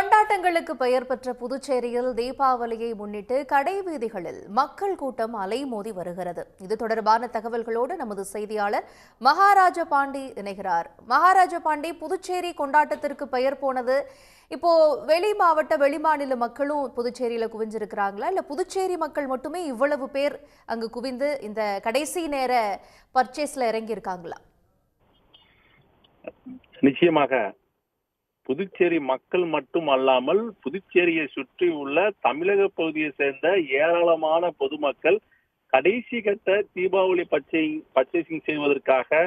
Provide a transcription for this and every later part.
கொண்டாட்டங்களுக்கு பெயர் பெற்ற புதுச்சேரியில் தீபாவளியை முன்னிட்டு கடை வீதிகளில் மக்கள் கூட்டம் அலைமோதி வருகிறது. இது தொடர்பான தகவல்களோடு நமது செய்தியாளர் மகாராஜ பாண்டி இணைகிறார். மகாராஜ பாண்டி, புதுச்சேரி கொண்டாட்டத்திற்கு பெயர் போனது. இப்போ வெளி மாவட்ட வெளிமாநில மக்களும் புதுச்சேரியில குவிஞ்சிருக்கிறாங்களா, இல்ல புதுச்சேரி மக்கள் மட்டுமே இவ்வளவு பேர் அங்கு குவிந்து இந்த கடைசி நேர பர்ச்சேஸ்ல இறங்கி இருக்காங்களா? நிச்சயமாக புதுச்சேரி மக்கள் மட்டும் அல்லாமல் புதுச்சேரியை சுற்றி உள்ள தமிழக பகுதியை சேர்ந்த ஏராளமான பொதுமக்கள் கடைசி கட்ட தீபாவளி பர்ச்சேசிங் செய்வதற்காக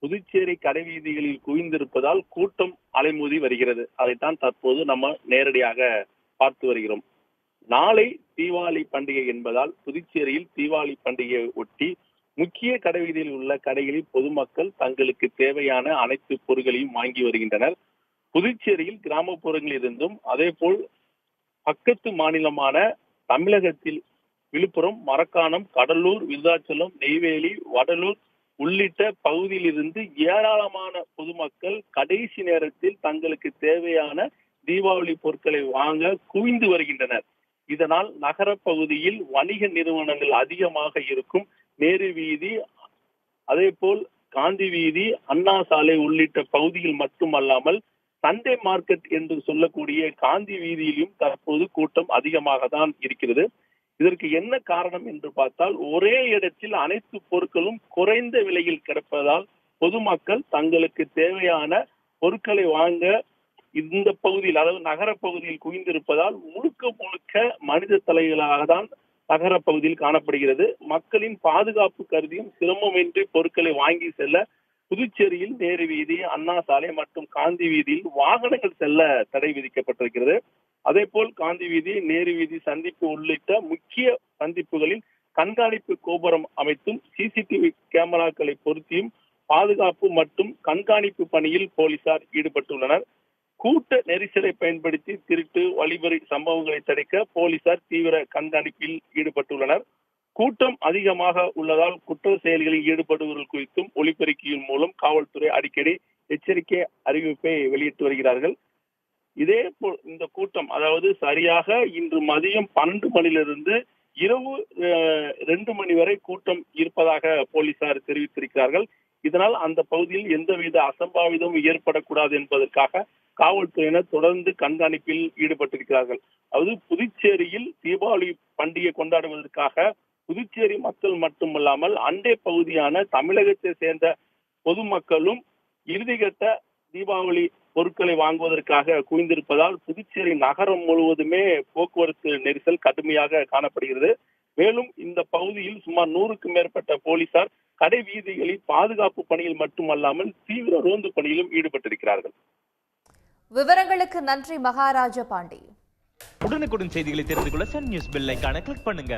புதுச்சேரி கடைவீதிகளில் குவிந்திருப்பதால் கூட்டம் அலைமோதி வருகிறது. அதைத்தான் தற்போது நம்ம நேரடியாக பார்த்து வருகிறோம். நாளை தீபாவளி பண்டிகை என்பதால் புதுச்சேரியில் தீபாவளி பண்டிகையை ஒட்டி முக்கிய கடைவீதியில் உள்ள கடைகளில் பொதுமக்கள் தங்களுக்கு தேவையான அனைத்து பொருட்களையும் வாங்கி வருகின்றனர். புதுச்சேரியில் கிராமப்புறங்களில் இருந்தும் அதே போல் பக்கத்து மாநிலமான தமிழகத்தில் விழுப்புரம், மரக்காணம், கடலூர், விருதாச்சலம், நெய்வேலி, வடலூர் உள்ளிட்ட பகுதியில் இருந்து ஏராளமான பொதுமக்கள் கடைசி நேரத்தில் தங்களுக்கு தேவையான தீபாவளி பொருட்களை வாங்க குவிந்து வருகின்றனர். இதனால் நகர பகுதியில் வணிக நிறுவனங்கள் அதிகமாக இருக்கும் நேரு வீதி, அதே போல் காந்தி வீதி, அண்ணா சாலை உள்ளிட்ட பகுதியில் மட்டுமல்லாமல் சண்டே மார்க்கெட் என்று சொல்லக்கூடிய காந்தி வீதியிலும் தற்போது கூட்டம் அதிகமாக தான் இருக்கிறது. இதற்கு என்ன காரணம் என்று பார்த்தால், ஒரே இடத்தில் அனைத்து பொருட்களும் குறைந்த விலையில் கிடைப்பதால் பொதுமக்கள் தங்களுக்கு தேவையான பொருட்களை வாங்க இந்த பகுதியில், அதாவது நகர பகுதியில் குவிந்திருப்பதால் முழுக்க மனித தலைகளாக தான் நகர பகுதியில் காணப்படுகிறது. மக்களின் பாதுகாப்பு கருதியும் சிரமமின்றி பொருட்களை வாங்கி செல்ல புதுச்சேரியில் நேரு வீதி, அண்ணா சாலை மற்றும் காந்தி வீதியில் வாகனங்கள் செல்ல தடை விதிக்கப்பட்டிருக்கிறது. அதே போல் காந்தி வீதி, நேரு வீதி சந்திப்பு உள்ளிட்ட முக்கிய சந்திப்புகளில் கண்காணிப்பு கோபுரம் அமைத்தும் சிசிடிவி கேமராக்களை பொருத்தியும் பாதுகாப்பு மற்றும் கண்காணிப்பு பணியில் போலீசார் ஈடுபட்டுள்ளனர். கூட்ட நெரிசலை பயன்படுத்தி திருட்டு, வழிபறி சம்பவங்களை தடுக்க போலீசார் தீவிர கண்காணிப்பில் ஈடுபட்டுள்ளனர். கூட்டம் அதிகமாக உள்ளதால் குற்ற செயல்களில் ஈடுபடுபவர்கள் குறித்தும் ஒலிபெருக்கியின் மூலம் காவல்துறை அடிக்கடி எச்சரிக்கை அறிவிப்பை வெளியிட்டு வருகிறார்கள். இதே போல் இந்த கூட்டம், அதாவது சரியாக இன்று மதியம் 12 மணியிலிருந்து இரவு 2 மணி வரை கூட்டம் இருப்பதாக போலீசார் தெரிவித்திருக்கிறார்கள். இதனால் அந்த பகுதியில் எந்தவித அசம்பாவிதமும் ஏற்படக்கூடாது என்பதற்காக காவல்துறையினர் தொடர்ந்து கண்காணிப்பில் ஈடுபட்டிருக்கிறார்கள். அதாவது புதுச்சேரியில் தீபாவளி பண்டிகை கொண்டாடுவதற்காக புதுச்சேரி மக்கள் மட்டுமல்லாமல் அண்டை பகுதியான தமிழகத்தை சேர்ந்த பொதுமக்களும் இறுதிக்கட்ட தீபாவளி பொருட்களை வாங்குவதற்காக குவிந்திருப்பதால் புதுச்சேரி நகரம் முழுவதுமே போக்குவரத்து நெரிசல் கடுமையாக காணப்படுகிறது. மேலும் இந்த பகுதியில் சுமார் 100க்கும் மேற்பட்ட போலீசார் கடை வீதிகளில் பாதுகாப்பு பணியில் மட்டுமல்லாமல் தீவிர ரோந்து பணியிலும் ஈடுபட்டிருக்கிறார்கள். விவரங்களுக்கு நன்றி மகாராஜ பாண்டி. உடனுக்குடன் செய்திகளை தெரிந்து கொள்ள சன் நியூஸ் பெல் ஐகானை கிளிக் பண்ணுங்க.